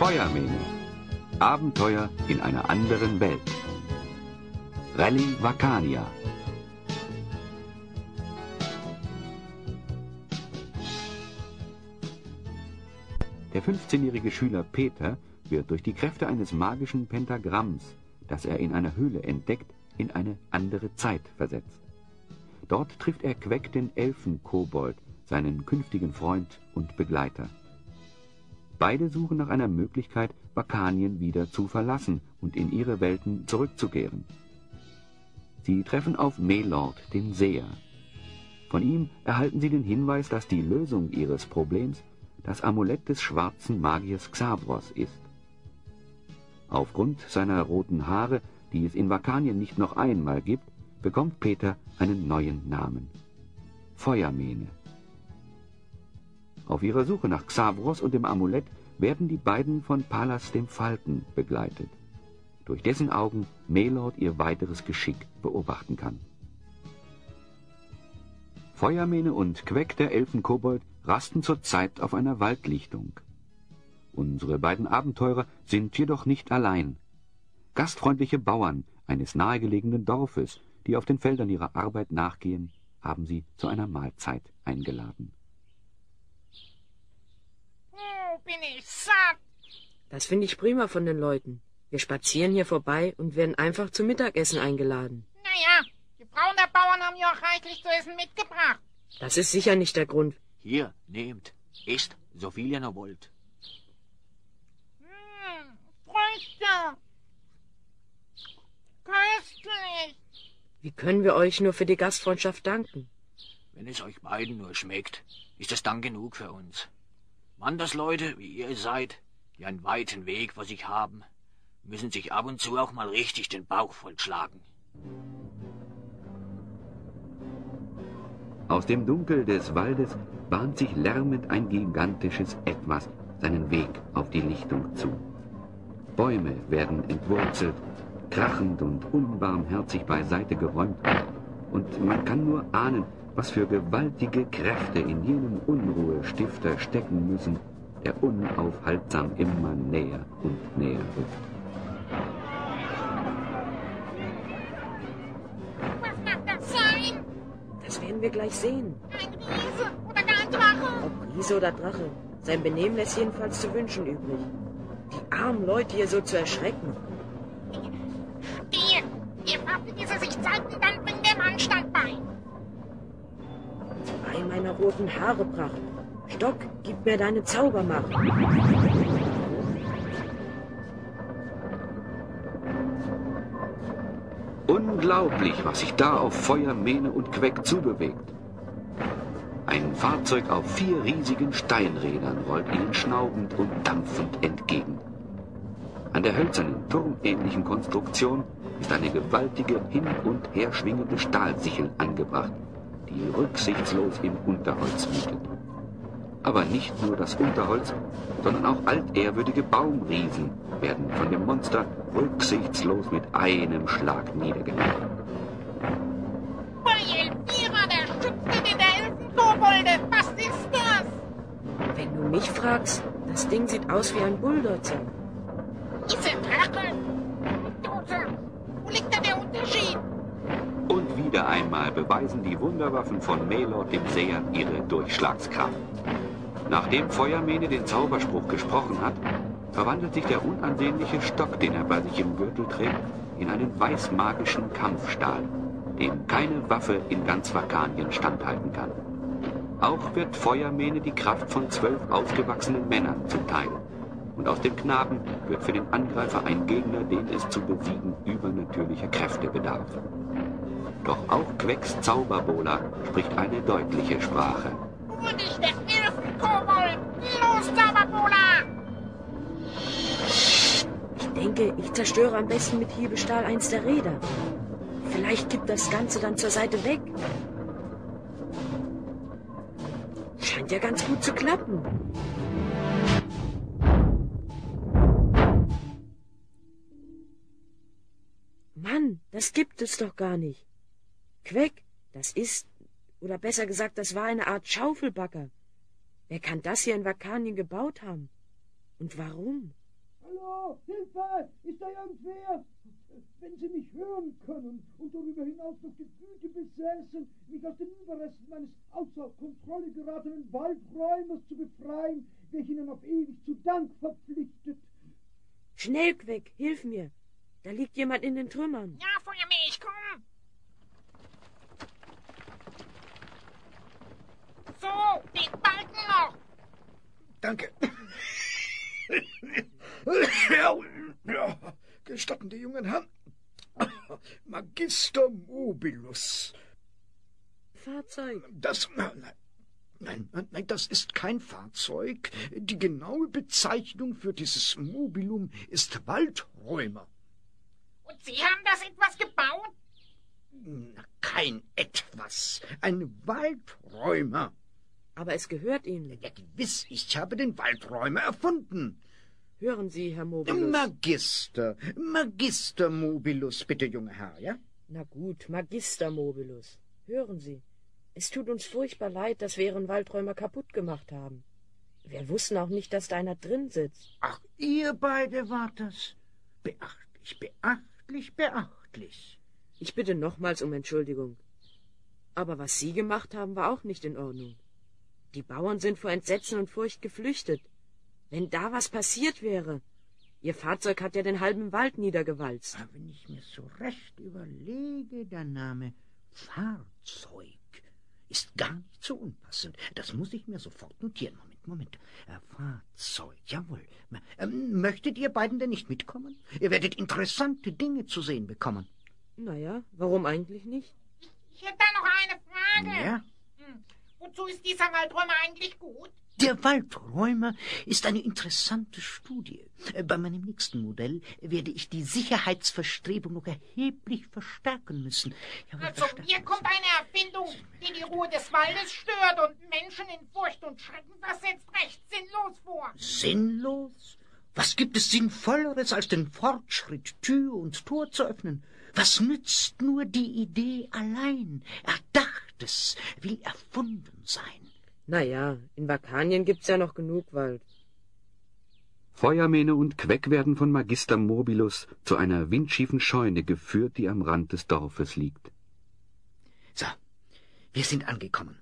Feuermähne. Abenteuer in einer anderen Welt. Rallye Vacania. Der 15-jährige Schüler Peter wird durch die Kräfte eines magischen Pentagramms, das er in einer Höhle entdeckt, in eine andere Zeit versetzt. Dort trifft er Queck, den Elfenkobold, seinen künftigen Freund und Begleiter. Beide suchen nach einer Möglichkeit, Vacanien wieder zu verlassen und in ihre Welten zurückzukehren. Sie treffen auf Melord, den Seher. Von ihm erhalten sie den Hinweis, dass die Lösung ihres Problems das Amulett des schwarzen Magiers Xavros ist. Aufgrund seiner roten Haare, die es in Vacanien nicht noch einmal gibt, bekommt Peter einen neuen Namen: Feuermähne. Auf ihrer Suche nach Xavros und dem Amulett werden die beiden von Palas dem Falken begleitet, durch dessen Augen Melord ihr weiteres Geschick beobachten kann. Feuermähne und Queck, der Elfenkobold, rasten zurzeit auf einer Waldlichtung. Unsere beiden Abenteurer sind jedoch nicht allein. Gastfreundliche Bauern eines nahegelegenen Dorfes, die auf den Feldern ihrer Arbeit nachgehen, haben sie zu einer Mahlzeit eingeladen. Oh, bin ich satt! Das finde ich prima von den Leuten. Wir spazieren hier vorbei und werden einfach zum Mittagessen eingeladen. Naja, die Frauen der Bauern haben ja auch reichlich zu essen mitgebracht. Das ist sicher nicht der Grund. Hier, nehmt, isst, so viel ihr noch wollt. Früchte! Köstlich! Wie können wir euch nur für die Gastfreundschaft danken? Wenn es euch beiden nur schmeckt, ist es dann genug für uns. Wandersleute, wie ihr seid, die einen weiten Weg vor sich haben, müssen sich ab und zu auch mal richtig den Bauch vollschlagen. Aus dem Dunkel des Waldes bahnt sich lärmend ein gigantisches Etwas seinen Weg auf die Lichtung zu. Bäume werden entwurzelt, krachend und unbarmherzig beiseite geräumt, und man kann nur ahnen, was für gewaltige Kräfte in jenem Unruhestifter stecken müssen, der unaufhaltsam immer näher und näher rückt. Was mag das sein? Das werden wir gleich sehen. Ein Riese oder gar ein Drache? Ob Riese oder Drache, sein Benehmen lässt jedenfalls zu wünschen übrig. Die armen Leute hier so zu erschrecken. Stehe! Ihr Papa, diese sich zeigten, dann bringt dem Anstand bei. Bei meiner roten Haare, Pracht. Stock, gib mir deine Zaubermacht. Unglaublich, was sich da auf Feuermähne und Queck zubewegt. Ein Fahrzeug auf 4 riesigen Steinrädern rollt ihnen schnaubend und dampfend entgegen. An der hölzernen, turmähnlichen Konstruktion ist eine gewaltige, hin- und her schwingende Stahlsichel angebracht, die rücksichtslos im Unterholz wütet. Aber nicht nur das Unterholz, sondern auch altehrwürdige Baumriesen werden von dem Monster rücksichtslos mit einem Schlag niedergenommen. Bei Elvira, der Schützling der Elfenkobolde, was ist das? Wenn du mich fragst, das Ding sieht aus wie ein Bulldozer. Diese Drache! Dozer! Wo liegt da der Unterschied? Und wieder einmal beweisen die Wunderwaffen von Melord dem Seher ihre Durchschlagskraft. Nachdem Feuermähne den Zauberspruch gesprochen hat, verwandelt sich der unansehnliche Stock, den er bei sich im Gürtel trägt, in einen weißmagischen Kampfstahl, dem keine Waffe in ganz Vacanien standhalten kann. Auch wird Feuermähne die Kraft von 12 ausgewachsenen Männern zuteil. Und aus dem Knaben wird für den Angreifer ein Gegner, den es zu besiegen übernatürlicher Kräfte bedarf. Doch auch Quecks Zauberbola spricht eine deutliche Sprache. Hol dich, der Elfenkobold! Los, Zauberbola! Ich denke, ich zerstöre am besten mit Hiebestahl eins der Räder. Vielleicht kippt das Ganze dann zur Seite weg. Scheint ja ganz gut zu klappen. Mann, das gibt es doch gar nicht. Queck, das ist, oder besser gesagt, das war eine Art Schaufelbagger. Wer kann das hier in Vacanien gebaut haben? Und warum? Hallo, Hilfe, ist da irgendwer? Wenn Sie mich hören können und darüber hinaus noch die Güte besäßen, mich aus den Überresten meines außer Kontrolle geratenen Waldräumers zu befreien, wäre ich Ihnen auf ewig zu Dank verpflichtet. Schnell, Queck, hilf mir. Da liegt jemand in den Trümmern. Ja, Feuerwehr, ich komm. So, den Balken noch. Danke. Ja, gestatten die jungen Herren. Magister Mobilus. Fahrzeug. Das... Nein, das ist kein Fahrzeug. Die genaue Bezeichnung für dieses Mobilum ist Waldräumer. Und Sie haben das etwas gebaut? Kein etwas. Ein Waldräumer. Aber es gehört Ihnen. Ja, gewiss, ich habe den Waldräumer erfunden. Hören Sie, Herr Mobilus. Magister Mobilus, bitte, junger Herr, ja? Na gut, Magister Mobilus. Hören Sie, es tut uns furchtbar leid, dass wir Ihren Waldräumer kaputt gemacht haben. Wir wussten auch nicht, dass da einer drin sitzt. Ach, ihr beide wart das. Beachtlich, beachtlich, beachtlich. Ich bitte nochmals um Entschuldigung. Aber was Sie gemacht haben, war auch nicht in Ordnung. Die Bauern sind vor Entsetzen und Furcht geflüchtet. Wenn da was passiert wäre. Ihr Fahrzeug hat ja den halben Wald niedergewalzt. Aber wenn ich mir so recht überlege, der Name Fahrzeug ist gar nicht so unpassend. Das muss ich mir sofort notieren. Moment. Fahrzeug, jawohl. Möchtet ihr beiden denn nicht mitkommen? Ihr werdet interessante Dinge zu sehen bekommen. Naja, warum eigentlich nicht? Ich hätte da noch eine Frage. Ja? Wozu ist dieser Waldräumer eigentlich gut? Der Waldräumer ist eine interessante Studie. Bei meinem nächsten Modell werde ich die Sicherheitsverstrebung noch erheblich verstärken müssen. Also mir kommt eine Erfindung, die die Ruhe des Waldes stört und Menschen in Furcht und Schrecken versetzt, recht sinnlos vor. Sinnlos? Was gibt es Sinnvolleres, als den Fortschritt Tür und Tor zu öffnen? Was nützt nur die Idee allein? Erdachtes will erfunden sein. Naja, in Vakanien gibt's ja noch genug Wald. Feuermähne und Queck werden von Magister Mobilus zu einer windschiefen Scheune geführt, die am Rand des Dorfes liegt. So, wir sind angekommen.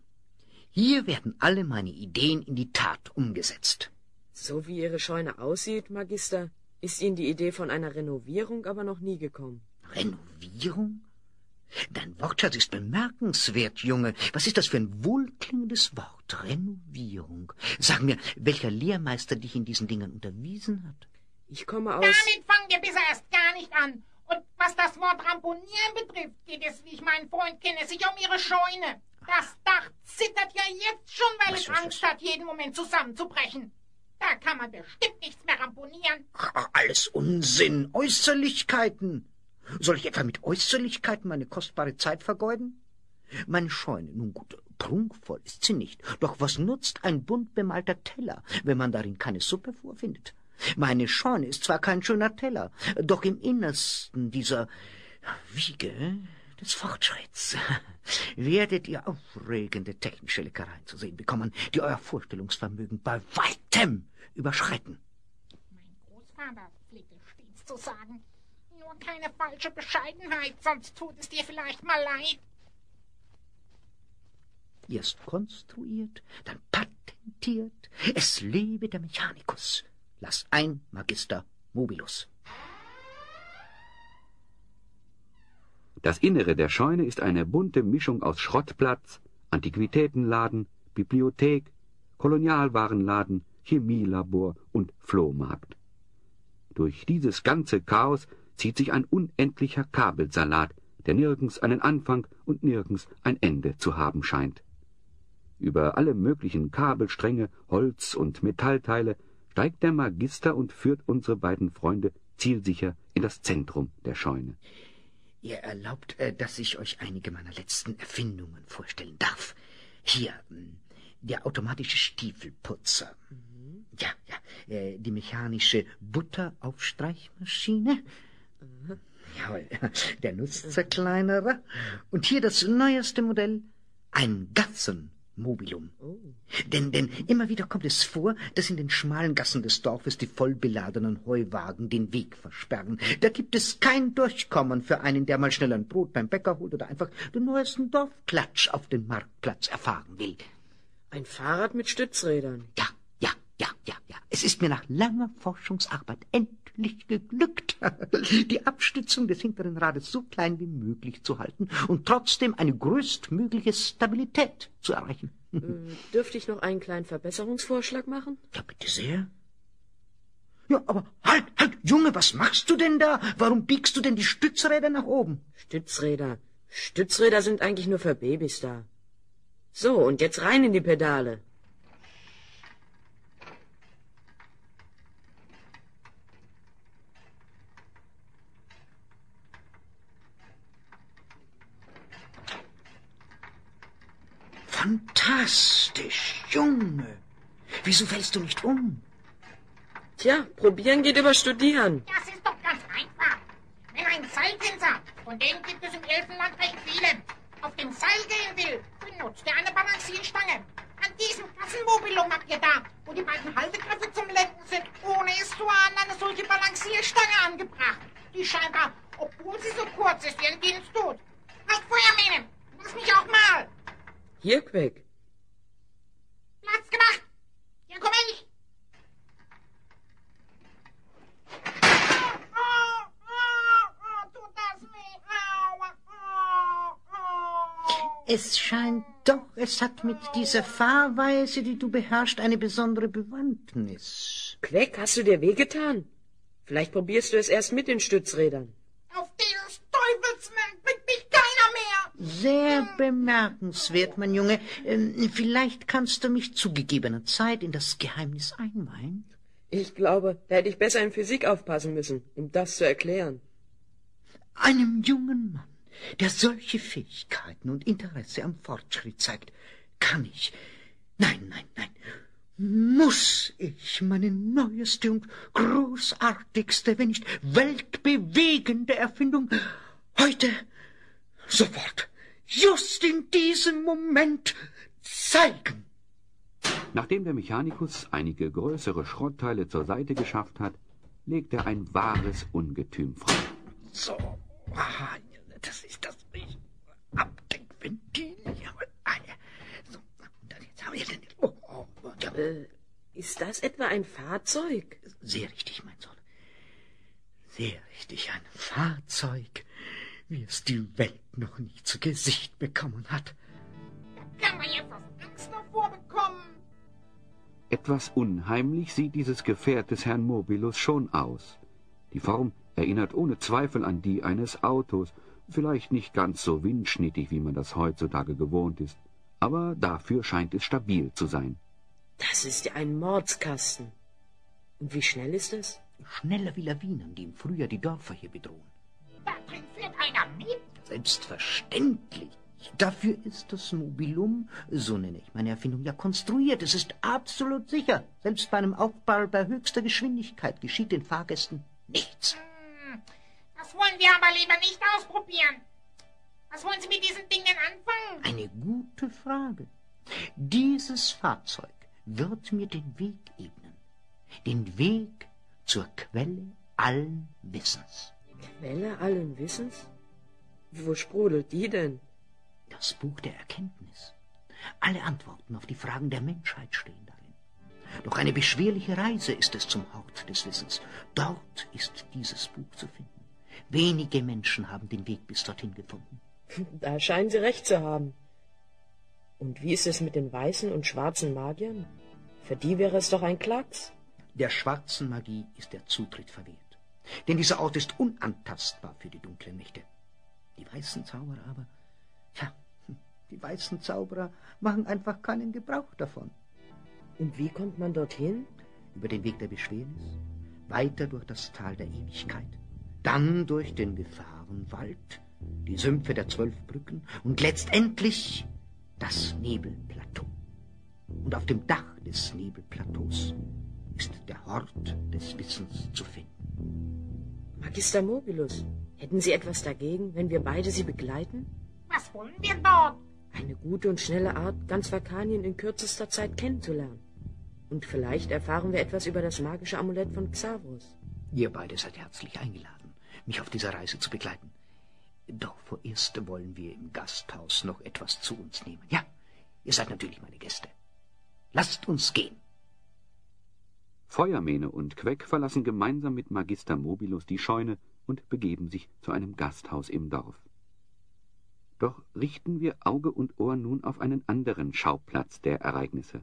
Hier werden alle meine Ideen in die Tat umgesetzt. So wie Ihre Scheune aussieht, Magister, ist Ihnen die Idee von einer Renovierung aber noch nie gekommen. Renovierung? Dein Wortschatz ist bemerkenswert, Junge. Was ist das für ein wohlklingendes Wort? Renovierung. Sag mir, welcher Lehrmeister dich in diesen Dingen unterwiesen hat? Ich komme aus... Damit fangen wir bisher erst gar nicht an. Und was das Wort Ramponieren betrifft, geht es, wie ich meinen Freund kenne, sich um Ihre Scheune. Das Dach zittert ja jetzt schon, weil es Angst hat, jeden Moment zusammenzubrechen. Da kann man bestimmt nichts mehr ramponieren. Ach, alles Unsinn, Äußerlichkeiten. Soll ich etwa mit Äußerlichkeiten meine kostbare Zeit vergeuden? Meine Scheune, nun gut, prunkvoll ist sie nicht. Doch was nutzt ein bunt bemalter Teller, wenn man darin keine Suppe vorfindet? Meine Scheune ist zwar kein schöner Teller, doch im Innersten dieser Wiege des Fortschritts werdet ihr aufregende technische Leckereien zu sehen bekommen, die euer Vorstellungsvermögen bei weitem überschreiten. Mein Großvater pflegte stets zu sagen, nur keine falsche Bescheidenheit, sonst tut es dir vielleicht mal leid. Erst konstruiert, dann patentiert. Es lebe der Mechanikus. Lass ein, Magister Mobilus. Das Innere der Scheune ist eine bunte Mischung aus Schrottplatz, Antiquitätenladen, Bibliothek, Kolonialwarenladen, Chemielabor und Flohmarkt. Durch dieses ganze Chaos zieht sich ein unendlicher Kabelsalat, der nirgends einen Anfang und nirgends ein Ende zu haben scheint. Über alle möglichen Kabelstränge, Holz- und Metallteile steigt der Magister und führt unsere beiden Freunde zielsicher in das Zentrum der Scheune. Ihr erlaubt, dass ich euch einige meiner letzten Erfindungen vorstellen darf. Hier, der automatische Stiefelputzer. Ja, die mechanische Butteraufstreichmaschine. Jawohl, der Nusszerkleinerer. Und hier das neueste Modell, ein Gassenmultiplikator. Mobilum. Oh. Denn immer wieder kommt es vor, dass in den schmalen Gassen des Dorfes die vollbeladenen Heuwagen den Weg versperren. Da gibt es kein Durchkommen für einen, der mal schnell ein Brot beim Bäcker holt oder einfach den neuesten Dorfklatsch auf den Marktplatz erfahren will. Ein Fahrrad mit Stützrädern. Ja. Es ist mir nach langer Forschungsarbeit endlich geglückt, die Abstützung des hinteren Rades so klein wie möglich zu halten und trotzdem eine größtmögliche Stabilität zu erreichen. Dürfte ich noch einen kleinen Verbesserungsvorschlag machen? Ja, bitte sehr. Ja, aber halt, Junge, was machst du denn da? Warum biegst du denn die Stützräder nach oben? Stützräder. Stützräder sind eigentlich nur für Babys da. So, und jetzt rein in die Pedale. Fantastisch, Junge. Wieso fällst du nicht um? Tja, probieren geht über studieren. Das ist doch ganz einfach. Wenn ein Seiltänzer, von denen gibt es im Elfenland recht viele, auf dem Seil gehen will, benutzt er eine Balancierstange. An diesem Kassenmobilum habt ihr da, wo die beiden Haltegriffe zum Lenken sind, ohne es zu ahnen, eine solche Balancierstange angebracht, die scheinbar, obwohl sie so kurz ist, ihren Dienst tut. Halt, Feuermähne, lass mich auch mal. Hier, Queck. Platz gemacht. Hier komme ich. Tut das weh. Es scheint doch, es hat mit dieser Fahrweise, die du beherrschst, eine besondere Bewandtnis. Queck, hast du dir wehgetan? Vielleicht probierst du es erst mit den Stützrädern. Auf dieses Teufelswerk bringt mich keiner mehr. Sehr bemerkenswert, mein Junge. Vielleicht kannst du mich zu gegebener Zeit in das Geheimnis einweihen. Ich glaube, da hätte ich besser in Physik aufpassen müssen, um das zu erklären. Einem jungen Mann, der solche Fähigkeiten und Interesse am Fortschritt zeigt, kann ich, nein, muss ich meine neueste und großartigste, wenn nicht weltbewegende Erfindung heute, sofort, just in diesem Moment zeigen. Nachdem der Mechanikus einige größere Schrottteile zur Seite geschafft hat, legt er ein wahres Ungetüm frei. So, aha, das ist das Abdeckventil. So, und dann jetzt haben wir den... Ja. Ist das etwa ein Fahrzeug? Sehr richtig, mein Sohn. Sehr richtig, ein Fahrzeug, wie es die Welt noch nie zu Gesicht bekommen hat. Kann man jetzt was Angst davor bekommen? Etwas unheimlich sieht dieses Gefährt des Herrn Mobilus schon aus. Die Form erinnert ohne Zweifel an die eines Autos, vielleicht nicht ganz so windschnittig, wie man das heutzutage gewohnt ist, aber dafür scheint es stabil zu sein. Das ist ja ein Mordskasten. Und wie schnell ist es? Schneller wie Lawinen, die im Frühjahr die Dörfer hier bedrohen. Da drin fährt einer mit. Selbstverständlich. Dafür ist das Mobilum, so nenne ich meine Erfindung, ja konstruiert. Es ist absolut sicher. Selbst bei einem Aufprall bei höchster Geschwindigkeit geschieht den Fahrgästen nichts. Das wollen wir aber lieber nicht ausprobieren. Was wollen Sie mit diesen Dingen anfangen? Eine gute Frage. Dieses Fahrzeug wird mir den Weg ebnen. Den Weg zur Quelle allen Wissens. Quelle allen Wissens? Wo sprudelt die denn? Das Buch der Erkenntnis. Alle Antworten auf die Fragen der Menschheit stehen darin. Doch eine beschwerliche Reise ist es zum Hort des Wissens. Dort ist dieses Buch zu finden. Wenige Menschen haben den Weg bis dorthin gefunden. Da scheinen Sie recht zu haben. Und wie ist es mit den weißen und schwarzen Magiern? Für die wäre es doch ein Klacks. Der schwarzen Magie ist der Zutritt verwehrt. Denn dieser Ort ist unantastbar für die dunklen Mächte. Die weißen Zauberer aber, die weißen Zauberer machen einfach keinen Gebrauch davon. Und wie kommt man dorthin? Über den Weg der Beschwernis, weiter durch das Tal der Ewigkeit, dann durch den Gefahrenwald, die Sümpfe der 12 Brücken und letztendlich das Nebelplateau. Und auf dem Dach des Nebelplateaus ist der Hort des Wissens zu finden. Magister Mobilus, hätten Sie etwas dagegen, wenn wir beide Sie begleiten? Was wollen wir dort? Eine gute und schnelle Art, ganz Vakanien in kürzester Zeit kennenzulernen. Und vielleicht erfahren wir etwas über das magische Amulett von Xavros. Ihr beide seid herzlich eingeladen, mich auf dieser Reise zu begleiten. Doch vorerst wollen wir im Gasthaus noch etwas zu uns nehmen. Ja, ihr seid natürlich meine Gäste. Lasst uns gehen. Feuermähne und Queck verlassen gemeinsam mit Magister Mobilus die Scheune und begeben sich zu einem Gasthaus im Dorf. Doch richten wir Auge und Ohr nun auf einen anderen Schauplatz der Ereignisse.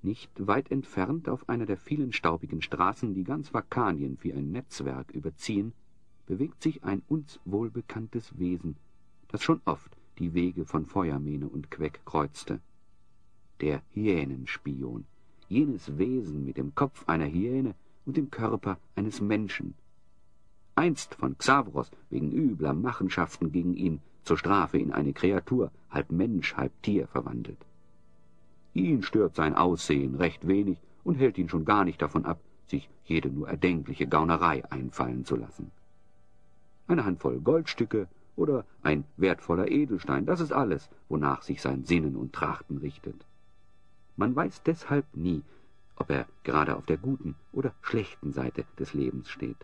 Nicht weit entfernt auf einer der vielen staubigen Straßen, die ganz Vakanien wie ein Netzwerk überziehen, bewegt sich ein uns wohlbekanntes Wesen, das schon oft die Wege von Feuermähne und Queck kreuzte. Der Hyänenspion, jenes Wesen mit dem Kopf einer Hyäne und dem Körper eines Menschen. Einst von Xavros wegen übler Machenschaften gegen ihn zur Strafe in eine Kreatur, halb Mensch, halb Tier verwandelt. Ihn stört sein Aussehen recht wenig und hält ihn schon gar nicht davon ab, sich jede nur erdenkliche Gaunerei einfallen zu lassen. Eine Handvoll Goldstücke oder ein wertvoller Edelstein, das ist alles, wonach sich sein Sinnen und Trachten richtet. Man weiß deshalb nie, ob er gerade auf der guten oder schlechten Seite des Lebens steht.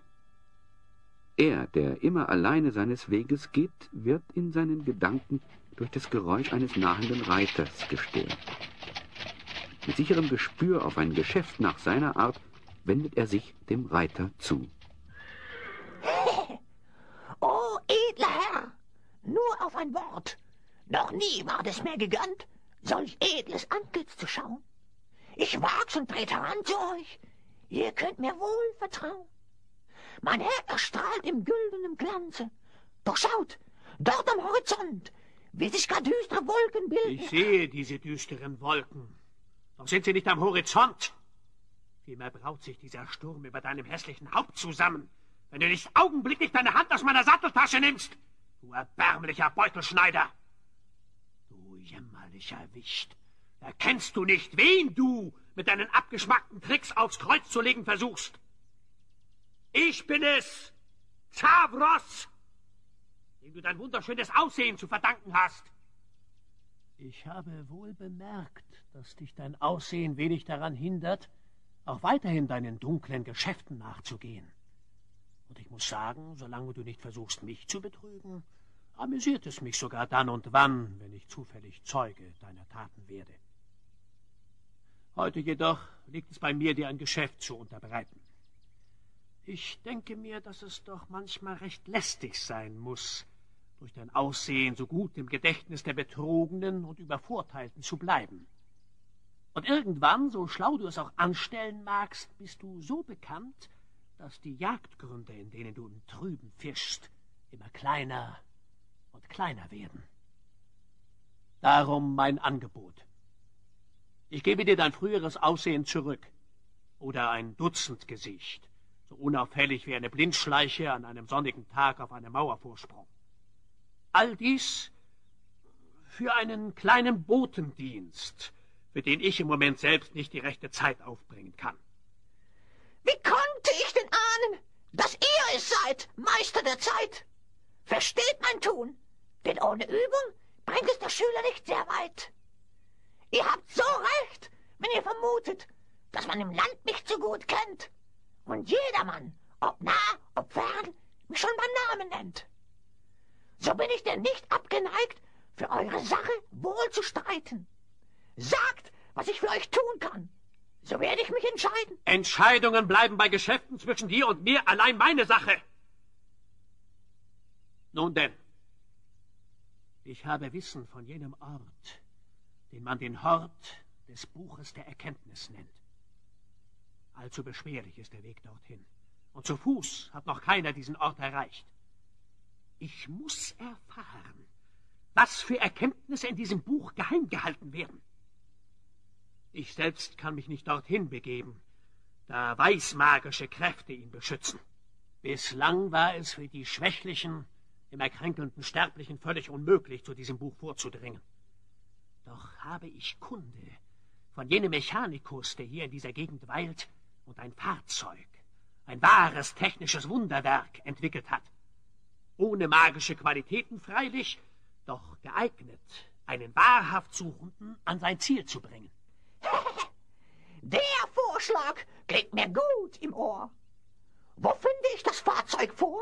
Er, der immer alleine seines Weges geht, wird in seinen Gedanken durch das Geräusch eines nahenden Reiters gestört. Mit sicherem Gespür auf ein Geschäft nach seiner Art wendet er sich dem Reiter zu. »Oh, edler Herr, nur auf ein Wort. Noch nie war es mir gegönnt, solch edles Antlitz zu schauen. Ich wag's und tret heran zu euch. Ihr könnt mir wohl vertrauen. Mein Herr erstrahlt im güldenen Glanze. Doch schaut, dort am Horizont, wie sich gar düstere Wolken bilden.« Ich sehe diese düsteren Wolken. Doch sind sie nicht am Horizont. Vielmehr braut sich dieser Sturm über deinem hässlichen Haupt zusammen, wenn du nicht augenblicklich deine Hand aus meiner Satteltasche nimmst, du erbärmlicher Beutelschneider. Du jämmerlicher Wicht, erkennst du nicht, wen du mit deinen abgeschmackten Tricks aufs Kreuz zu legen versuchst? Ich bin es, Xavros, dem du dein wunderschönes Aussehen zu verdanken hast. Ich habe wohl bemerkt, dass dich dein Aussehen wenig daran hindert, auch weiterhin deinen dunklen Geschäften nachzugehen. Und ich muss sagen, solange du nicht versuchst, mich zu betrügen, amüsiert es mich sogar dann und wann, wenn ich zufällig Zeuge deiner Taten werde. Heute jedoch liegt es bei mir, dir ein Geschäft zu unterbreiten. Ich denke mir, dass es doch manchmal recht lästig sein muss, durch dein Aussehen so gut im Gedächtnis der Betrogenen und Übervorteilten zu bleiben. Und irgendwann, so schlau du es auch anstellen magst, bist du so bekannt, dass die Jagdgründe, in denen du im Trüben fischst, immer kleiner und kleiner werden. Darum mein Angebot. Ich gebe dir dein früheres Aussehen zurück, oder ein Dutzendgesicht, so unauffällig wie eine Blindschleiche an einem sonnigen Tag auf einem Mauervorsprung. All dies für einen kleinen Botendienst, für den ich im Moment selbst nicht die rechte Zeit aufbringen kann. Wie konnte ich denn ahnen, dass ihr es seid, Meister der Zeit? Versteht mein Tun, denn ohne Übung bringt es der Schüler nicht sehr weit. Ihr habt so recht, wenn ihr vermutet, dass man im Land mich zu gut kennt und jedermann, ob nah, ob fern, mich schon beim Namen nennt. So bin ich denn nicht abgeneigt, für eure Sache wohl zu streiten. Sagt, was ich für euch tun kann. So werde ich mich entscheiden. Entscheidungen bleiben bei Geschäften zwischen dir und mir allein meine Sache. Nun denn, ich habe Wissen von jenem Ort, den man den Hort des Buches der Erkenntnis nennt. Allzu beschwerlich ist der Weg dorthin, und zu Fuß hat noch keiner diesen Ort erreicht. Ich muss erfahren, was für Erkenntnisse in diesem Buch geheim gehalten werden. Ich selbst kann mich nicht dorthin begeben, da weißmagische Kräfte ihn beschützen. Bislang war es für die schwächlichen, im erkränkelnden Sterblichen völlig unmöglich, zu diesem Buch vorzudringen. Doch habe ich Kunde von jenem Mechanikus, der hier in dieser Gegend weilt und ein Fahrzeug, ein wahres technisches Wunderwerk entwickelt hat. Ohne magische Qualitäten freilich, doch geeignet, einen wahrhaft Suchenden an sein Ziel zu bringen. Der Vorschlag klingt mir gut im Ohr. Wo finde ich das Fahrzeug vor?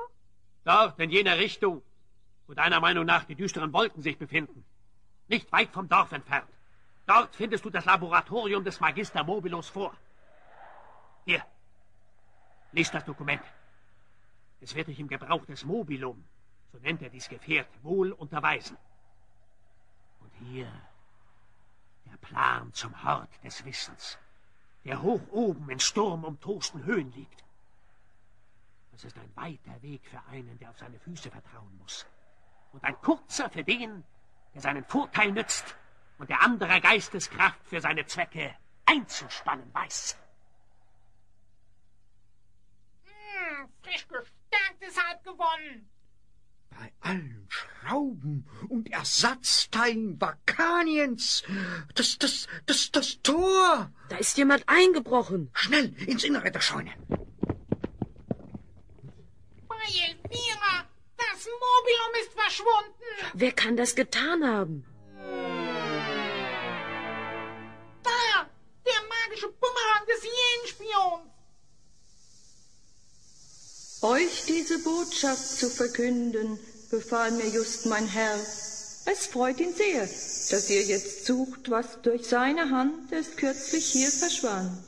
Dort in jener Richtung, wo deiner Meinung nach die düsteren Wolken sich befinden. Nicht weit vom Dorf entfernt. Dort findest du das Laboratorium des Magister Mobilus vor. Hier, lies das Dokument. Es wird dich im Gebrauch des Mobilum, so nennt er dies Gefährt, wohl unterweisen. Und hier der Plan zum Hort des Wissens, der hoch oben in sturmumtosten Höhen liegt. Das ist ein weiter Weg für einen, der auf seine Füße vertrauen muss. Und ein kurzer für den, der seinen Vorteil nützt und der andere Geisteskraft für seine Zwecke einzuspannen weiß. Frisch gestärkt ist halb gewonnen. Bei allen Schrauben und Ersatzteilen Vakaniens. Das Tor. Da ist jemand eingebrochen. Schnell ins Innere der Scheune. Bei Elvira, das Mobilum ist verschwunden. Wer kann das getan haben? Da, der magische Bumerang des Jenspions. Euch diese Botschaft zu verkünden, befahl mir just mein Herr. Es freut ihn sehr, dass ihr jetzt sucht, was durch seine Hand erst kürzlich hier verschwand.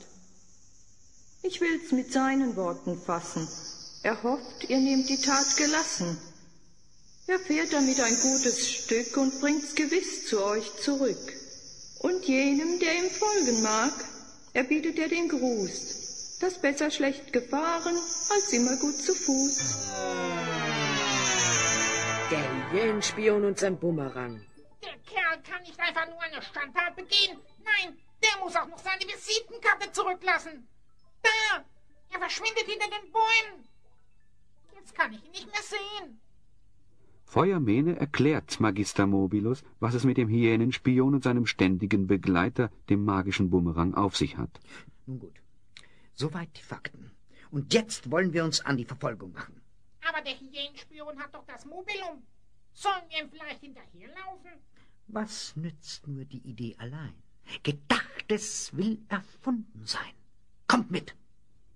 Ich will's mit seinen Worten fassen. Er hofft, ihr nehmt die Tat gelassen. Er fährt damit ein gutes Stück und bringt's gewiss zu euch zurück. Und jenem, der ihm folgen mag, erbietet er den Gruß. Das besser schlecht gefahren, als immer gut zu Fuß. Der Hyänenspion und sein Bumerang. Der Kerl kann nicht einfach nur eine Schandtat begehen. Nein, der muss auch noch seine Visitenkarte zurücklassen. Da, er verschwindet hinter den Bäumen. Jetzt kann ich ihn nicht mehr sehen. Feuermene erklärt Magister Mobilus, was es mit dem Hyänenspion und seinem ständigen Begleiter, dem magischen Bumerang, auf sich hat. Nun gut, soweit die Fakten. Und jetzt wollen wir uns an die Verfolgung machen. Aber der Hyänenspion hat doch das Mobilum. Sollen wir ihm vielleicht hinterherlaufen? Was nützt nur die Idee allein? Gedachtes will erfunden sein. Kommt mit!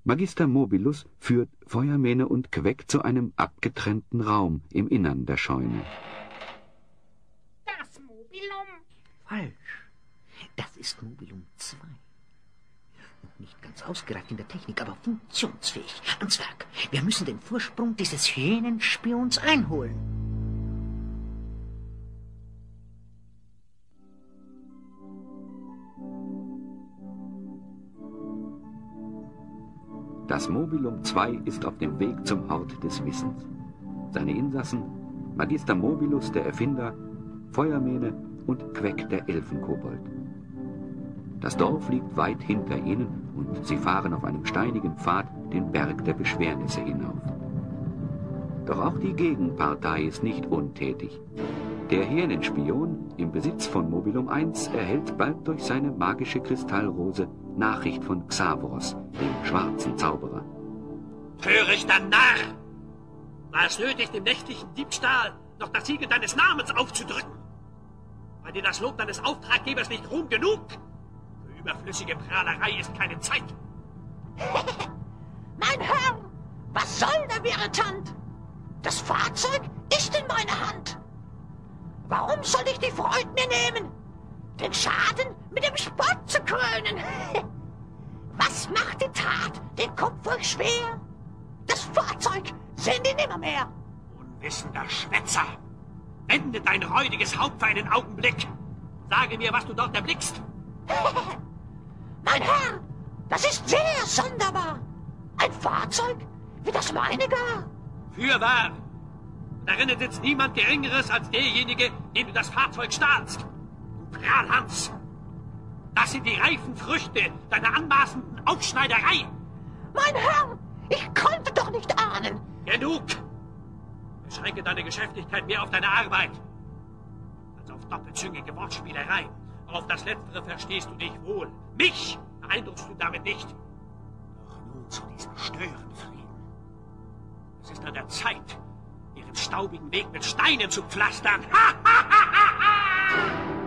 Magister Mobilus führt Feuermene und Queck zu einem abgetrennten Raum im Innern der Scheune. Das Mobilum? Falsch. Das ist Mobilum 2. Und nicht ganz ausgereift in der Technik, aber funktionsfähig. Ans Werk. Wir müssen den Vorsprung dieses Hyänenspions einholen. Das Mobilum 2 ist auf dem Weg zum Hort des Wissens. Seine Insassen, Magister Mobilus, der Erfinder, Feuermene und Queck, der Elfenkobold. Das Dorf liegt weit hinter ihnen und sie fahren auf einem steinigen Pfad den Berg der Beschwernisse hinauf. Doch auch die Gegenpartei ist nicht untätig. Der Hyänenspion, im Besitz von Mobilum 1, erhält bald durch seine magische Kristallrose Nachricht von Xavros, dem schwarzen Zauberer. Törichter Narr! War es nötig, dem nächtlichen Diebstahl noch das Siegel deines Namens aufzudrücken? War dir das Lob deines Auftraggebers nicht Ruhm genug? Für überflüssige Prahlerei ist keine Zeit. Mein Herr, was soll der Veretant? Das Fahrzeug ist in meiner Hand. Warum soll ich die Freude mir nehmen, den Schaden mit dem Spott zu krönen? Was macht die Tat den Kopf euch schwer? Das Fahrzeug sind ihr nimmermehr. Unwissender Schwätzer! Wende dein räudiges Haupt für einen Augenblick. Sage mir, was du dort erblickst. Mein Herr, das ist sehr sonderbar. Ein Fahrzeug wie das meine gar. Fürwahr! Darin sitzt niemand Geringeres als derjenige, dem du das Fahrzeug stahlst. Du Prahlhans! Das sind die reifen Früchte deiner anmaßenden Aufschneiderei. Mein Herr, ich konnte doch nicht ahnen. Genug! Beschränke deine Geschäftigkeit mehr auf deine Arbeit, als auf doppelzüngige Wortspielereien. Auf das Letztere verstehst du dich wohl. Mich beeindruckst du damit nicht. Doch nun zu diesem Störenfrieden. Es ist an der Zeit, ihren staubigen Weg mit Steinen zu pflastern. Ha, ha, ha, ha, ha!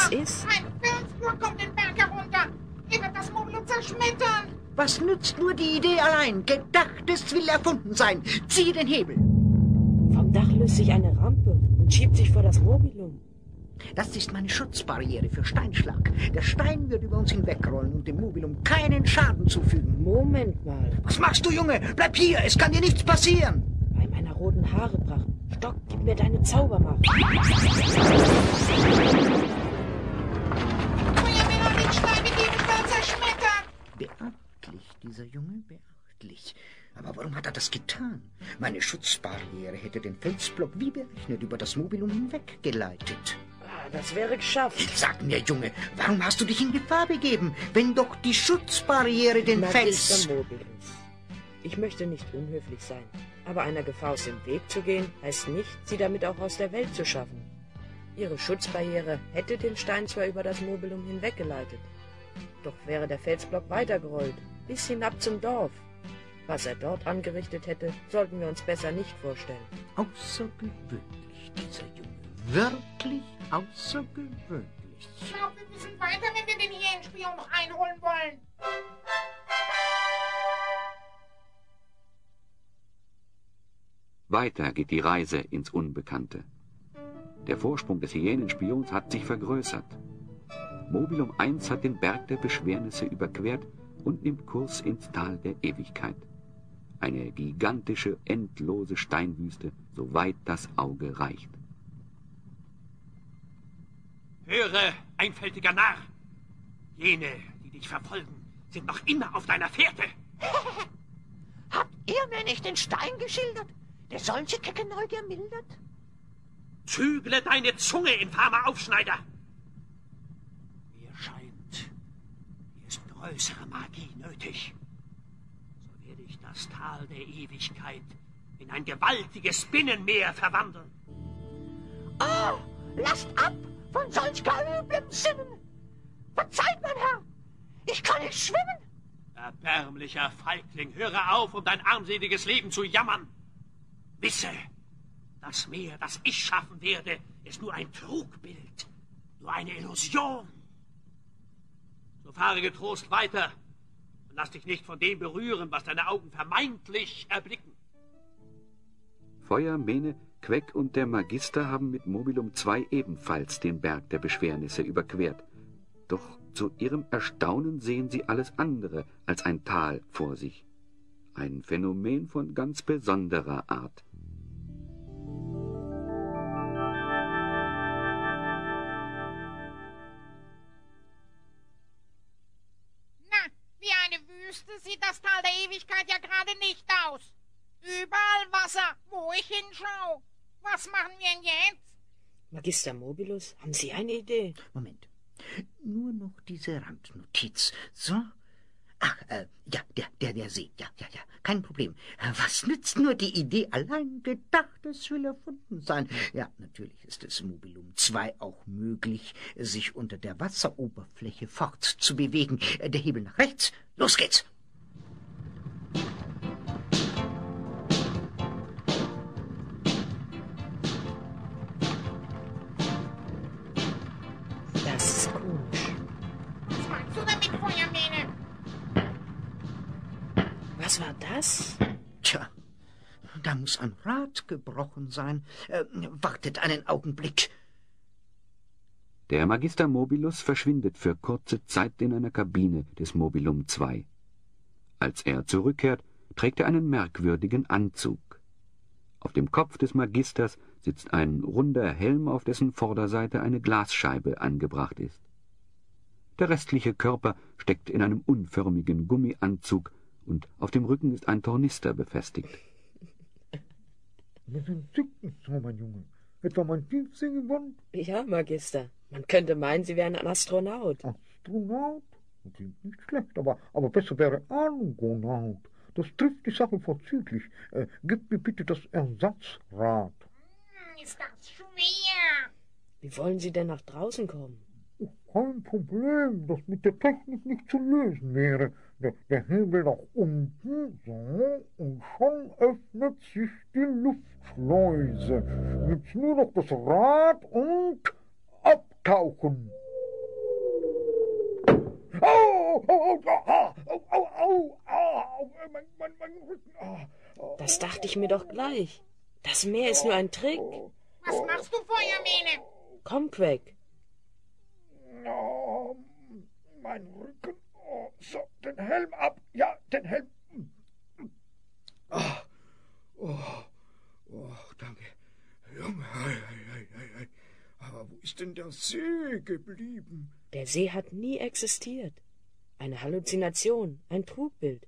Was ist? Ein Felsblock kommt den Berg herunter. Er wird das Mobilum zerschmettern. Was nützt nur die Idee allein? Gedachtes will erfunden sein. Ziehe den Hebel. Vom Dach löst sich eine Rampe und schiebt sich vor das Mobilum. Das ist meine Schutzbarriere für Steinschlag. Der Stein wird über uns hinwegrollen und dem Mobilum keinen Schaden zufügen. Moment mal. Was machst du, Junge? Bleib hier, es kann dir nichts passieren. Bei meiner roten Haarepracht. Stock, gib mir deine Zaubermacht. Feuermänner, den Stein in jedem Fall zerschmettert. Beachtlich, dieser Junge, beachtlich. Aber warum hat er das getan? Meine Schutzbarriere hätte den Felsblock wie berechnet über das Mobilum hinweggeleitet. Das wäre geschafft. Sag mir, Junge, warum hast du dich in Gefahr begeben, wenn doch die Schutzbarriere den Fels... Magister Mobilus. Ich möchte nicht unhöflich sein, aber einer Gefahr aus dem Weg zu gehen, heißt nicht, sie damit auch aus der Welt zu schaffen. Ihre Schutzbarriere hätte den Stein zwar über das Mobilum hinweggeleitet, doch wäre der Felsblock weitergerollt, bis hinab zum Dorf. Was er dort angerichtet hätte, sollten wir uns besser nicht vorstellen. Außergewöhnlich, dieser Junge. Wirklich außergewöhnlich. Ich glaube, wir müssen weiter, wenn wir den Hyänenspion noch einholen wollen. Weiter geht die Reise ins Unbekannte. Der Vorsprung des Hyänenspions hat sich vergrößert. Mobilum 1 hat den Berg der Beschwernisse überquert und nimmt Kurs ins Tal der Ewigkeit. Eine gigantische, endlose Steinwüste, soweit das Auge reicht. Höre, einfältiger Narr! Jene, die dich verfolgen, sind noch immer auf deiner Fährte. Habt ihr mir nicht den Stein geschildert, der solche kecke Neugier mildert? Zügle deine Zunge, infamer Aufschneider! Mir scheint, hier ist größere Magie nötig. So werde ich das Tal der Ewigkeit in ein gewaltiges Binnenmeer verwandeln. Oh, lasst ab von solch gar üblem Sinnen! Verzeiht, mein Herr, ich kann nicht schwimmen! Erbärmlicher Feigling, höre auf, um dein armseliges Leben zu jammern! Wisse, das Meer, das ich schaffen werde, ist nur ein Trugbild, nur eine Illusion. So fahre getrost weiter und lass dich nicht von dem berühren, was deine Augen vermeintlich erblicken. Feuer, Mene, Queck und der Magister haben mit Mobilum 2 ebenfalls den Berg der Beschwernisse überquert. Doch zu ihrem Erstaunen sehen sie alles andere als ein Tal vor sich. Ein Phänomen von ganz besonderer Art. Na, wie eine Wüste sieht das Tal der Ewigkeit ja gerade nicht aus. Überall Wasser, wo ich hinschau. Was machen wir denn jetzt? Magister Mobilus, haben Sie eine Idee? Moment. Nur noch diese Randnotiz. So. Ach, ja, der See. Ja. Kein Problem. Was nützt nur die Idee allein? Gedachtes will erfunden sein. Ja, natürlich ist es Mobilum 2 auch möglich, sich unter der Wasseroberfläche fortzubewegen. Der Hebel nach rechts. Los geht's! Das ist komisch. Was meinst du damit, Feuermähne? Was war das? Tja, da muss ein Rad gebrochen sein. Wartet einen Augenblick. Der Magister Mobilus verschwindet für kurze Zeit in einer Kabine des Mobilum 2. Als er zurückkehrt, trägt er einen merkwürdigen Anzug. Auf dem Kopf des Magisters sitzt ein runder Helm, auf dessen Vorderseite eine Glasscheibe angebracht ist. Der restliche Körper steckt in einem unförmigen Gummianzug und auf dem Rücken ist ein Tornister befestigt. Das entzückt mich so, mein Junge. Etwa mein Tiefseegewand? Ja, Magister. Man könnte meinen, Sie wären ein Astronaut. Astronaut? Das klingt nicht schlecht, aber besser wäre Argonaut. Das trifft die Sache vorzüglich. Gib mir bitte das Ersatzrad. Ist das schwer? Wie wollen Sie denn nach draußen kommen? Kein Problem, das mit der Technik nicht zu lösen wäre. Der Hebel nach unten, so, und schon öffnet sich die Luftschleuse. Jetzt nur noch das Rad und abtauchen. Mein Rücken. Das dachte ich mir doch gleich. Das Meer ist nur ein Trick. Was machst du, Feuermähne? Komm, Quack. Oh, mein Rücken. Oh, so, den Helm ab. Ja, den Helm. Danke. Junge, aber wo ist denn der See geblieben? Der See hat nie existiert. Eine Halluzination, ein Trugbild.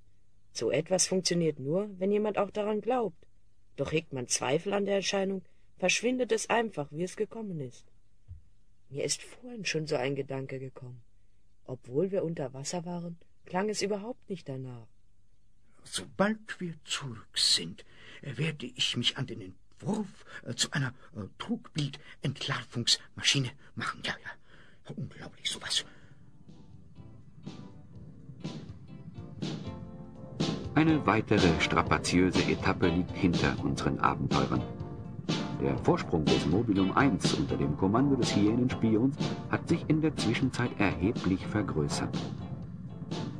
So etwas funktioniert nur, wenn jemand auch daran glaubt. Doch hegt man Zweifel an der Erscheinung, verschwindet es einfach, wie es gekommen ist. Mir ist vorhin schon so ein Gedanke gekommen. Obwohl wir unter Wasser waren, klang es überhaupt nicht danach. Sobald wir zurück sind, werde ich mich an den Entwurf zu einer Trugbildentlarvungsmaschine machen. Ja, unglaublich sowas. Eine weitere strapaziöse Etappe liegt hinter unseren Abenteurern. Der Vorsprung des Mobilum 1 unter dem Kommando des Hyänenspions hat sich in der Zwischenzeit erheblich vergrößert.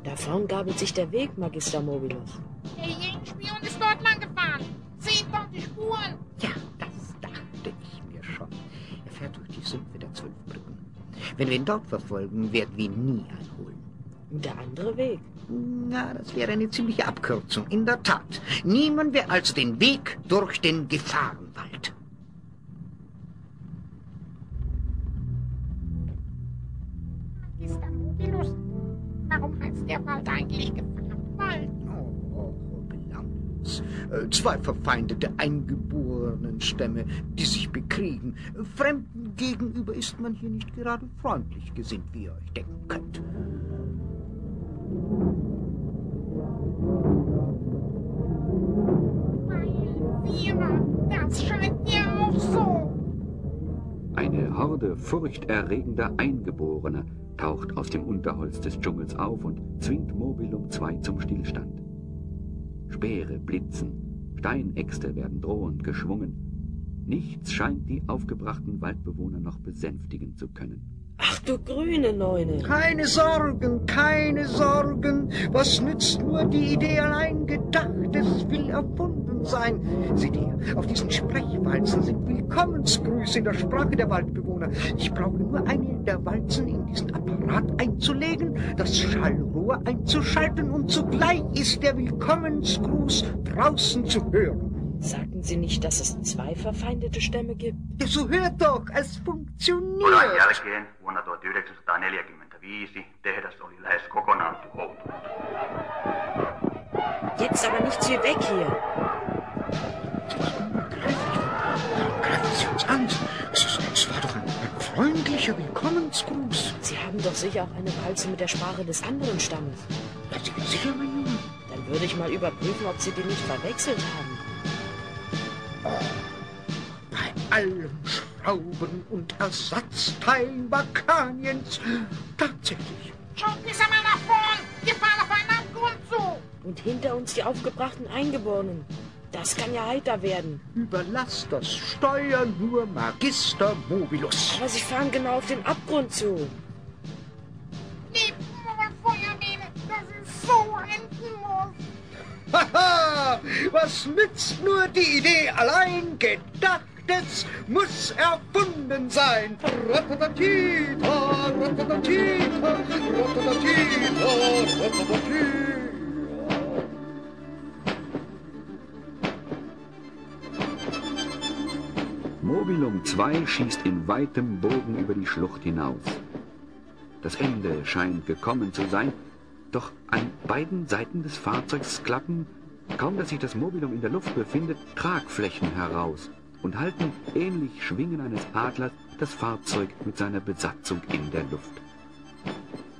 Da vorn gabelt sich der Weg, Magister Mobilus. Der Hyänenspion ist dort lang gefahren. Seht doch die Spuren. Ja, das dachte ich mir schon. Er fährt durch die Sümpfe der 12 Brücken. Wenn wir ihn dort verfolgen, werden wir ihn nie einholen. Und der andere Weg? Na, das wäre eine ziemliche Abkürzung, in der Tat. Nehmen wir also den Weg durch den Gefahrenwald. Magister Mobilus, warum heißt der Wald eigentlich Gefahrenwald? Oh, belanglos. 2 verfeindete Eingeborenenstämme, die sich bekriegen. Fremden gegenüber ist man hier nicht gerade freundlich gesinnt, wie ihr euch denken könnt. Das scheint mir auch so. Eine Horde furchterregender Eingeborener taucht aus dem Unterholz des Dschungels auf und zwingt Mobilum 2 zum Stillstand. Speere blitzen, Steinäxte werden drohend geschwungen. Nichts scheint die aufgebrachten Waldbewohner noch besänftigen zu können. Ach du grüne Neune! Keine Sorgen, keine Sorgen. Was nützt nur die Idee allein? Gedachtes will erfunden sein. Seht ihr, auf diesen Sprechwalzen sind Willkommensgrüße in der Sprache der Waldbewohner. Ich brauche nur eine der Walzen in diesen Apparat einzulegen, das Schallrohr einzuschalten und zugleich ist der Willkommensgruß draußen zu hören. Sagten Sie nicht, dass es 2 verfeindete Stämme gibt? So hört doch, es funktioniert. Sodan jälkeen vuonna 1945 tehdas oli lähes kokonaan tuhoutunut. Jetzt aber nichts wie weg hier. Greifen Sie uns an. Es war doch ein freundlicher Willkommensgruß. Sie haben doch sicher auch eine Walze mit der Sprache des anderen Stammes. Ja, sicher, mein Junge. Dann würde ich mal überprüfen, ob Sie die nicht verwechselt haben. Bei allen Schrauben und Ersatzteilen Balkaniens. Tatsächlich. Schaut besser mal nach vorn. Wir fahren auf einen Abgrund zu. Und hinter uns die aufgebrachten Eingeborenen. Das kann ja heiter werden. Überlasst das Steuern nur Magister Mobilus. Aber Sie fahren genau auf den Abgrund zu. Lebt wohl, Feuermähne. Das ist so enden muss. Haha, was nützt nur die Idee allein? Gedachtes muss erfunden sein. Ratatatita, ratatatita, ratatatita, ratatatita. Mobilum 2 schießt in weitem Bogen über die Schlucht hinaus. Das Ende scheint gekommen zu sein, doch an beiden Seiten des Fahrzeugs klappen, kaum dass sich das Mobilum in der Luft befindet, Tragflächen heraus und halten, ähnlich Schwingen eines Adlers, das Fahrzeug mit seiner Besatzung in der Luft.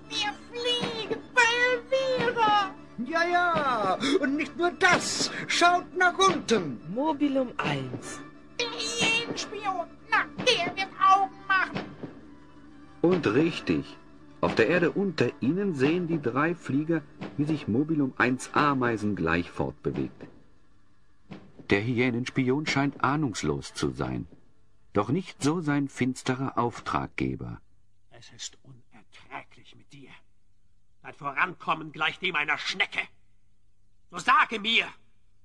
Wir fliegen, Belvira! Ja, und nicht nur das. Schaut nach unten. Mobilum 1. Der Hyänenspion, na, der wird Augen machen. Und richtig. Auf der Erde unter ihnen sehen die 3 Flieger, wie sich Mobilum 1 Ameisen gleich fortbewegt. Der Hyänenspion scheint ahnungslos zu sein, doch nicht so sein finsterer Auftraggeber. Es ist unerträglich mit dir. Dein Vorankommen gleicht dem einer Schnecke. So sage mir,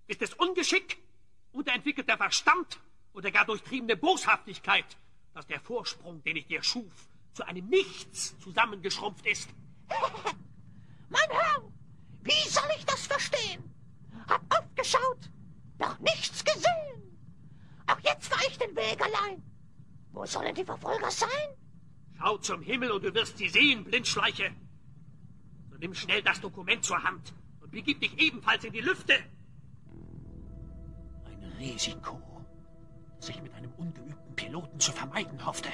ist es Ungeschick, unterentwickelter Verstand oder gar durchtriebene Boshaftigkeit, dass der Vorsprung, den ich dir schuf, zu einem Nichts zusammengeschrumpft ist? Mein Herr, wie soll ich das verstehen? Hab aufgeschaut, noch nichts gesehen. Auch jetzt war ich den Weg allein. Wo sollen die Verfolger sein? Schau zum Himmel und du wirst sie sehen, Blindschleiche. So nimm schnell das Dokument zur Hand und begib dich ebenfalls in die Lüfte. Ein Risiko, das ich mit einem ungeübten Piloten zu vermeiden hoffte.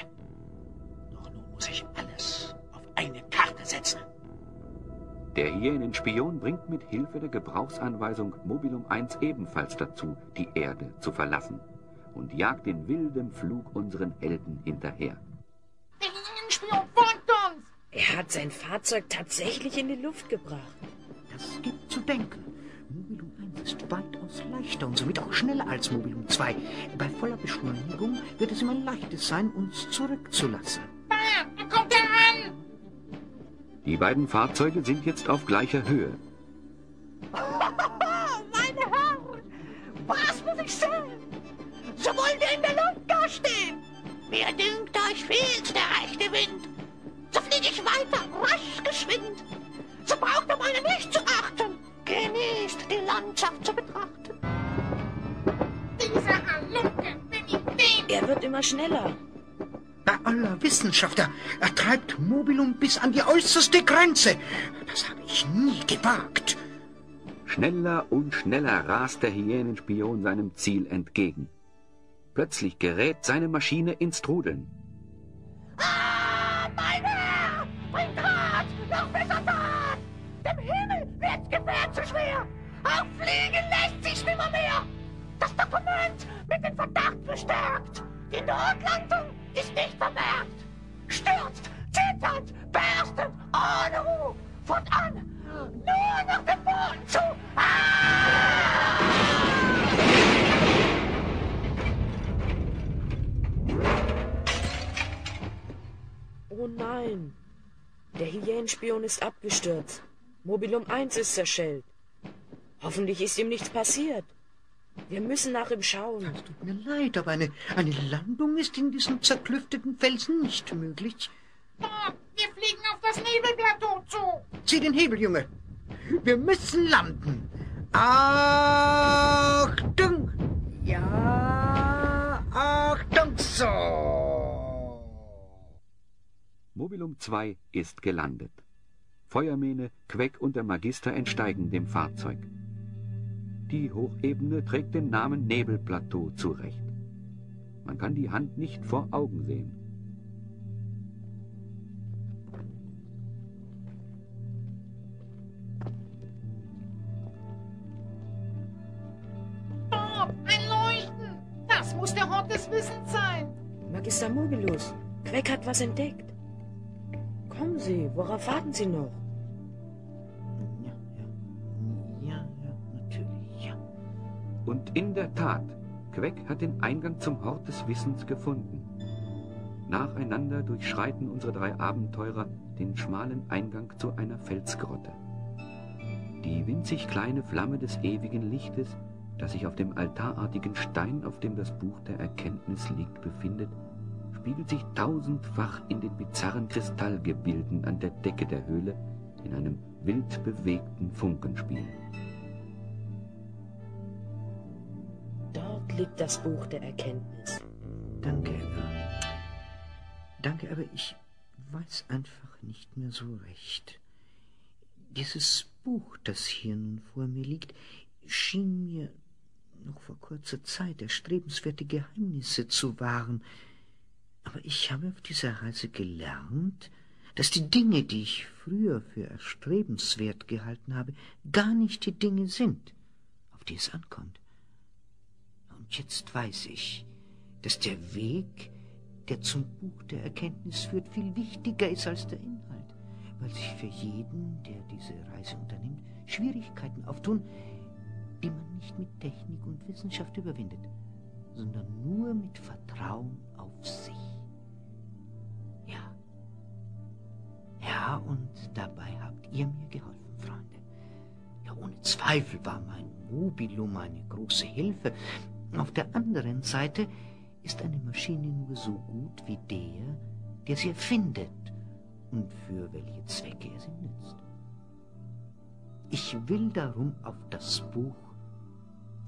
Doch nun muss ich alles auf eine Karte setzen. Der Hyänenspion bringt mit Hilfe der Gebrauchsanweisung Mobilum 1 ebenfalls dazu, die Erde zu verlassen und jagt den wilden Flug unseren Helden hinterher. Der Hyänenspion folgt uns! Er hat sein Fahrzeug tatsächlich in die Luft gebracht. Das gibt zu denken. Mobilum 1 ist weitaus leichter und somit auch schneller als Mobilum 2. Bei voller Beschleunigung wird es ihm ein leichtes sein, uns zurückzulassen. Da kommt er an! Die beiden Fahrzeuge sind jetzt auf gleicher Höhe. Meine Herren, was muss ich sagen? So wollt ihr in der Luft dastehen. Mir dünkt, euch fehlt der rechte Wind. So fliege ich weiter, rasch geschwind. So braucht ihr meine nicht zu achten. Genießt die Landschaft zu betrachten. Dieser Halunke, wenn ich den... Er wird immer schneller. Bei aller Wissenschaft, er treibt Mobilum bis an die äußerste Grenze. Das habe ich nie gewagt. Schneller und schneller rast der Hyänenspion seinem Ziel entgegen. Plötzlich gerät seine Maschine ins Trudeln. Ah, mein Herr! Bringt Rat! Noch besser Tat! Dem Himmel wird Gefährt zu schwer! Auch fliegen lässt sich nimmer mehr! Das Dokument mit dem Verdacht bestärkt! Die Notlandung ist nicht vermerkt! Stürzt, zitternd, berstend, ohne Ruhe! Fortan nur noch dem Boden zu! Oh nein, der Hyänenspion ist abgestürzt. Mobilum 1 ist zerschellt. Hoffentlich ist ihm nichts passiert. Wir müssen nach ihm schauen. Es tut mir leid, aber eine Landung ist in diesem zerklüfteten Felsen nicht möglich. Dort, wir fliegen auf das Nebelplateau zu. Zieh den Hebel, Junge. Wir müssen landen. Achtung! Ja, Achtung, so! Mobilum 2 ist gelandet. Feuermähne, Queck und der Magister entsteigen dem Fahrzeug. Die Hochebene trägt den Namen Nebelplateau zurecht. Man kann die Hand nicht vor Augen sehen. Dort, ein Leuchten. Das muss der Hort des Wissens sein. Magister Mobilus, Queck hat was entdeckt. Kommen Sie, worauf warten Sie noch? Ja, natürlich, ja. Und in der Tat, Queck hat den Eingang zum Hort des Wissens gefunden. Nacheinander durchschreiten unsere drei Abenteurer den schmalen Eingang zu einer Felsgrotte. Die winzig kleine Flamme des ewigen Lichtes, das sich auf dem altarartigen Stein, auf dem das Buch der Erkenntnis liegt, befindet, spiegelt sich tausendfach in den bizarren Kristallgebilden an der Decke der Höhle in einem wild bewegten Funkenspiel. Dort liegt das Buch der Erkenntnis. Danke, aber ich weiß einfach nicht mehr so recht. Dieses Buch, das hier nun vor mir liegt, schien mir noch vor kurzer Zeit erstrebenswerte Geheimnisse zu wahren. Aber ich habe auf dieser Reise gelernt, dass die Dinge, die ich früher für erstrebenswert gehalten habe, gar nicht die Dinge sind, auf die es ankommt. Und jetzt weiß ich, dass der Weg, der zum Buch der Erkenntnis führt, viel wichtiger ist als der Inhalt, weil sich für jeden, der diese Reise unternimmt, Schwierigkeiten auftun, die man nicht mit Technik und Wissenschaft überwindet, sondern nur mit Vertrauen auf sich. Ja, und dabei habt ihr mir Zweifel war mein Mobilum eine große Hilfe. Auf der anderen Seite ist eine Maschine nur so gut wie der sie erfindet und für welche Zwecke er sie nützt. Ich will darum auf das Buch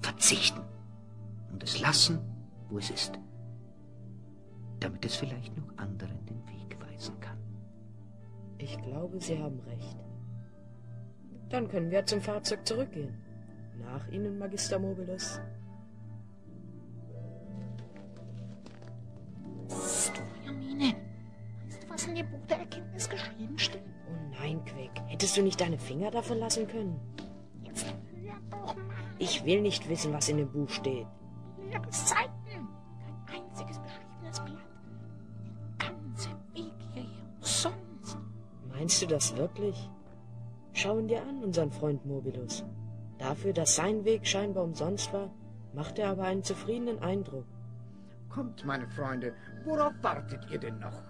verzichten und es lassen, wo es ist, damit es vielleicht noch anderen den Weg weisen kann. Ich glaube, Sie haben recht. Dann können wir zum Fahrzeug zurückgehen. Nach Ihnen, Magister Mobilus. Psst, Hermine. Weißt du, was in dem Buch der Erkenntnis geschrieben steht? Oh nein, Queck. Hättest du nicht deine Finger davon lassen können? Jetzt hör doch mal. Ich will nicht wissen, was in dem Buch steht. Leere Seiten. Kein einziges beschriebenes Blatt. Der ganze Weg hierher umsonst. Meinst du das wirklich? Schau ihn dir an, unseren Freund Mobilus. Dafür, dass sein Weg scheinbar umsonst war, macht er aber einen zufriedenen Eindruck. Kommt, meine Freunde, worauf wartet ihr denn noch?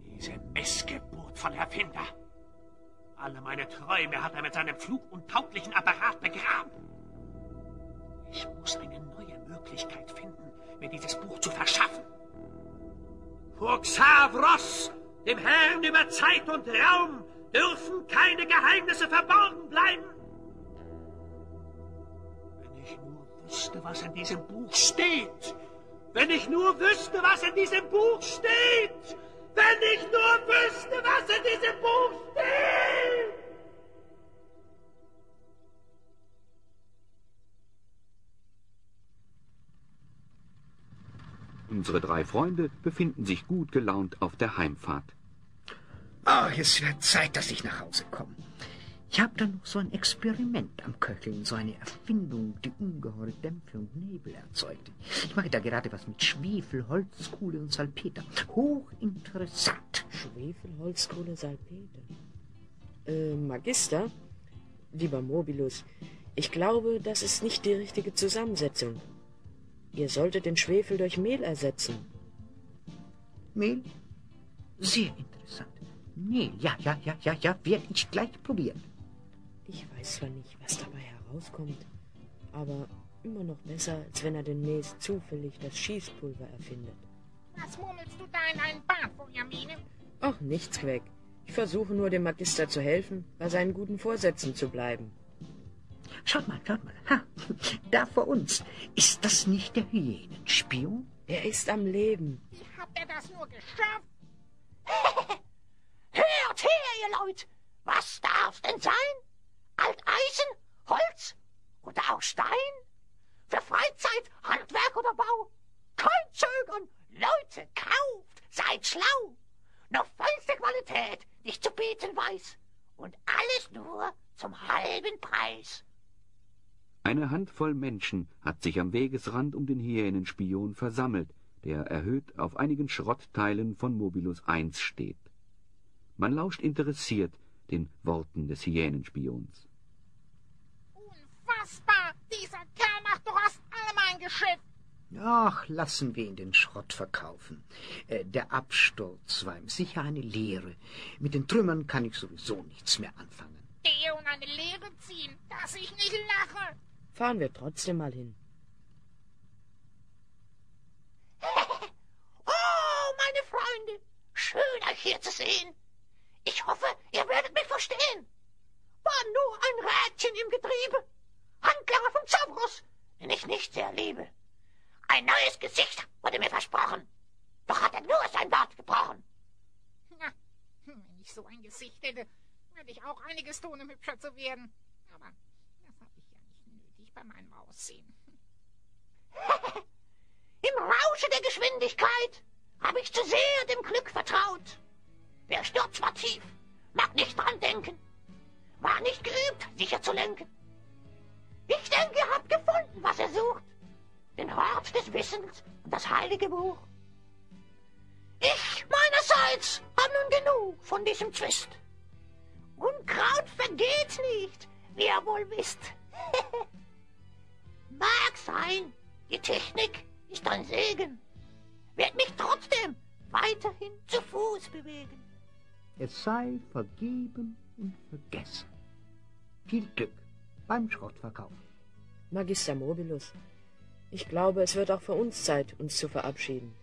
Diese Missgeburt von Erfinder. Alle meine Träume hat er mit seinem fluguntauglichen Apparat begraben. Ich muss eine neue Möglichkeit finden, mir dieses Buch zu verschaffen. Vor Xavros, dem Herrn über Zeit und Raum, dürfen keine Geheimnisse verborgen bleiben. Wenn ich nur wüsste, was in diesem Buch steht. Wenn ich nur wüsste, was in diesem Buch steht. Wenn ich nur wüsste, was in diesem Buch steht. Unsere drei Freunde befinden sich gut gelaunt auf der Heimfahrt. Ach, es wird Zeit, dass ich nach Hause komme. Ich habe da noch so ein Experiment am Köcheln, so eine Erfindung, die ungeheure Dämpfe und Nebel erzeugt. Ich mache da gerade was mit Schwefel, Holzkohle und Salpeter. Hochinteressant. Schwefel, Holzkohle, Salpeter. Magister? Lieber Mobilus, ich glaube, das ist nicht die richtige Zusammensetzung. Ihr solltet den Schwefel durch Mehl ersetzen. Mehl? Sehr interessant. Mehl, ja, werde ich gleich probieren. Ich weiß zwar nicht, was dabei herauskommt, aber immer noch besser, als wenn er demnächst zufällig das Schießpulver erfindet. Was murmelst du da in deinem Bart, Hermine? Ach, nichts, Queck. Ich versuche nur, dem Magister zu helfen, bei seinen guten Vorsätzen zu bleiben. Schaut mal. Ha, da vor uns. Ist das nicht der Hyänenspion? Er ist am Leben. Wie hat er das nur geschafft? Hört her, ihr Leute! Was darf's denn sein? Alteisen, Holz oder auch Stein? Für Freizeit, Handwerk oder Bau? Kein Zögern! Leute, kauft! Seid schlau! Noch feinste Qualität, nicht zu bieten weiß. Und alles nur zum halben Preis. Eine Handvoll Menschen hat sich am Wegesrand um den Hyänenspion versammelt, der erhöht auf einigen Schrottteilen von Mobilus I steht. Man lauscht interessiert den Worten des Hyänenspions. Unfassbar! Dieser Kerl macht doch aus allem ein Geschäft. Ach, lassen wir ihn den Schrott verkaufen. Der Absturz war ihm sicher eine Lehre. Mit den Trümmern kann ich sowieso nichts mehr anfangen. Der und eine Lehre ziehen, dass ich nicht lache. Fahren wir trotzdem mal hin. Oh, meine Freunde, schön euch hier zu sehen. Ich hoffe, ihr werdet mich verstehen. War nur ein Rädchen im Getriebe. Handlanger von Xavros, den ich nicht sehr liebe. Ein neues Gesicht wurde mir versprochen. Doch hat er nur sein Wort gebrochen. Na, wenn ich so ein Gesicht hätte, würde ich auch einiges tun, um hübscher zu werden. Aber das habe ich ja nicht nötig bei meinem Aussehen. Im Rausche der Geschwindigkeit habe ich zu sehr dem Glück vertraut. Der Sturz war tief, mag nicht dran denken. War nicht geübt, sicher zu lenken. Ich denke, ihr habt gefunden, was ihr sucht. Den Hort des Wissens und das heilige Buch. Ich meinerseits habe nun genug von diesem Zwist. Unkraut vergeht nicht, wie ihr wohl wisst. Mag sein, die Technik ist ein Segen. Werd mich trotzdem weiterhin zu Fuß bewegen. Es sei vergeben und vergessen. Viel Glück beim Schrottverkauf. Magister Mobilus, ich glaube, es wird auch für uns Zeit, uns zu verabschieden.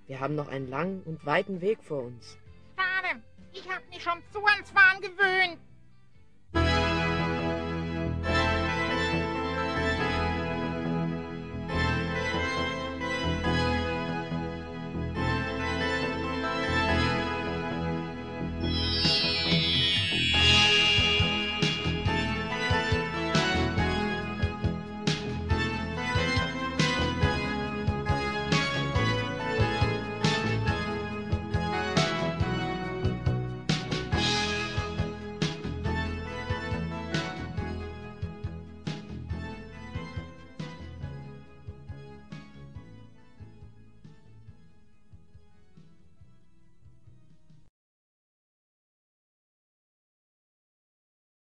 Wir haben noch einen langen und weiten Weg vor uns. Schade, ich habe mich schon zu ans Fahren gewöhnt.